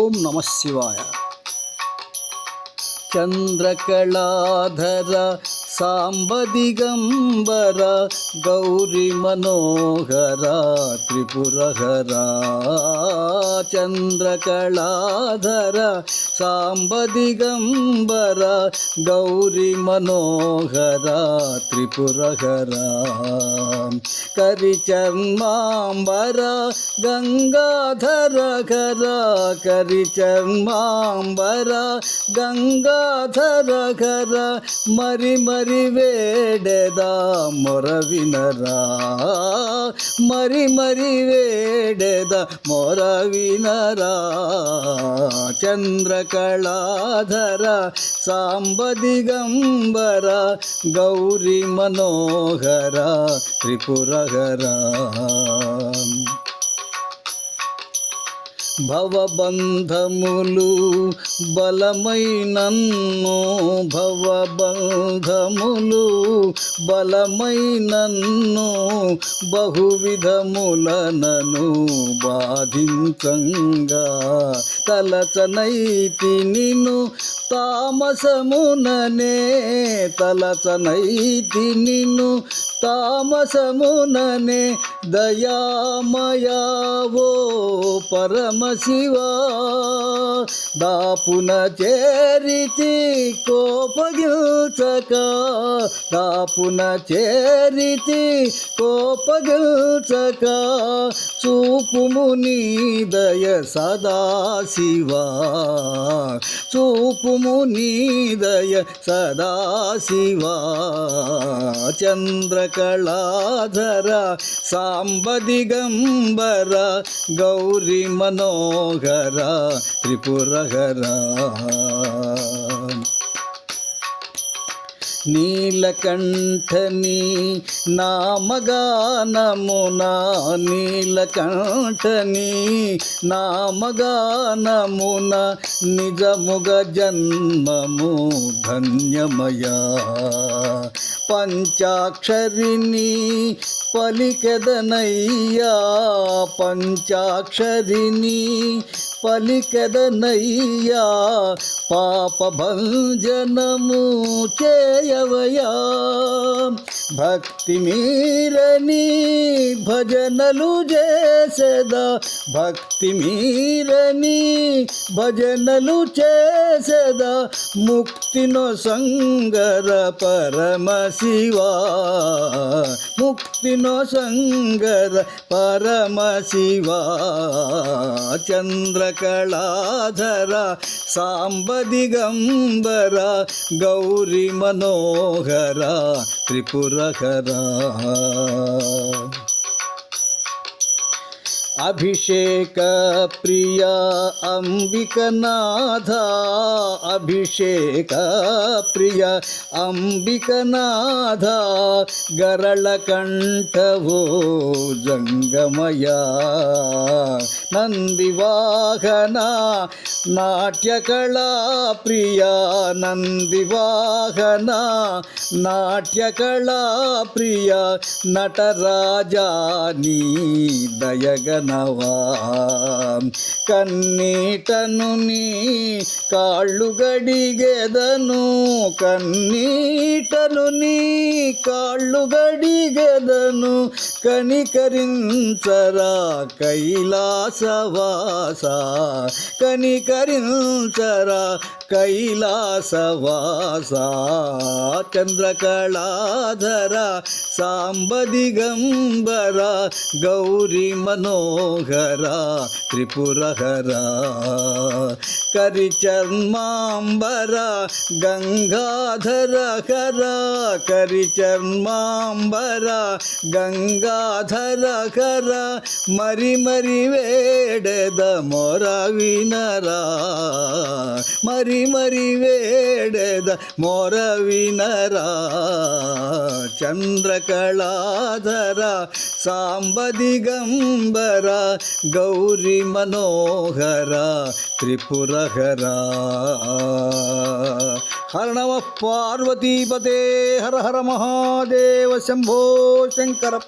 ఓం నమ శివాయ. చంద్రకళాధర సాంబ దిగంబర గౌరీ మనోహర త్రిపురహర. చంద్రకళాధర సాంబ దిగంబర గౌరీ మనోహర త్రిపురహర. కరిచర్మాంబర గంగాధర ఘర కరిచర్మాంబర గంగాధర ఘర మరి మరి వేడెదా మొర వినరా మరి మరి వేడెదా మొర వినరా. చంద్రకళాధర సాంబ దిగంబర గౌరీ మనోహర త్రిపురహర. భవబంధములు బలమైనన్ను భవబంధములు బలమైనన్ను బహువిధములనను బాధించంగా తలచనైతి నిన్ను తామసముననే తలచనైతి నిన్ను తామసముననే. దయామయావో పరమశివా దాపున చేరితి కోపగిల్చక దాపున చేరితి కోపగిల్చక చూపుము నీ దయ సదాశివా చూపుము నీ దయ సదాశివా. చంద్రకళాధర సాంబ దిగంబర గౌరీ మనోహర త్రిపురహర. నీలకంఠని నామగానమునా నీలకంఠని నామగానమున నిజముగ జన్మము ధన్యమయా. పంచాక్షరిని పలికెదనయ్యా పంచాక్షరిని పలికెదనయ్యా పాపభంజనము చేయవయా. భక్తి మీరని భజనలు చేసేదా భక్తి మీరని భజనలు చేసేదా ముక్తినో సంగర పరమశివా ముక్తినో సంగర పరమశివా. చంద్రకళాధర సాంబ దిగంబర గౌరీ మనోహర త్రిపురహర. అభిషేక ప్రియ అంబికనాథ అభిషేక ప్రియ అంబికనాథ గరళకంఠవో జంగమయ. నందివాహన నాట్యకళా ప్రియ నందివాహన నాట్యకళా ప్రియ నటరాజా నీ దయగనవా. కన్నీటను నీ కాళ్ళు గడిగెదను కన్నీటను నీ కాళ్ళు గడిగెదను కనికరించరా కైలాసవాస కనికరించరా కైలాసవాస. చంద్రకళాధర సాంబ దిగంబర గౌరీ మనోహర త్రిపురహర. కరిచర్మాంబర గంగాధర హర కరిచర్మాంబర గంగాధర హర మరి మరి వేడెద మొర వినరా మరి మరి వేడెద మొర వినరా. చంద్రకళాధర సాంబ దిగంబర గౌరీ మనోహర త్రిపురహర. హర నమ పార్వతీపతే హర హర మహాదేవ శంభో శంకర.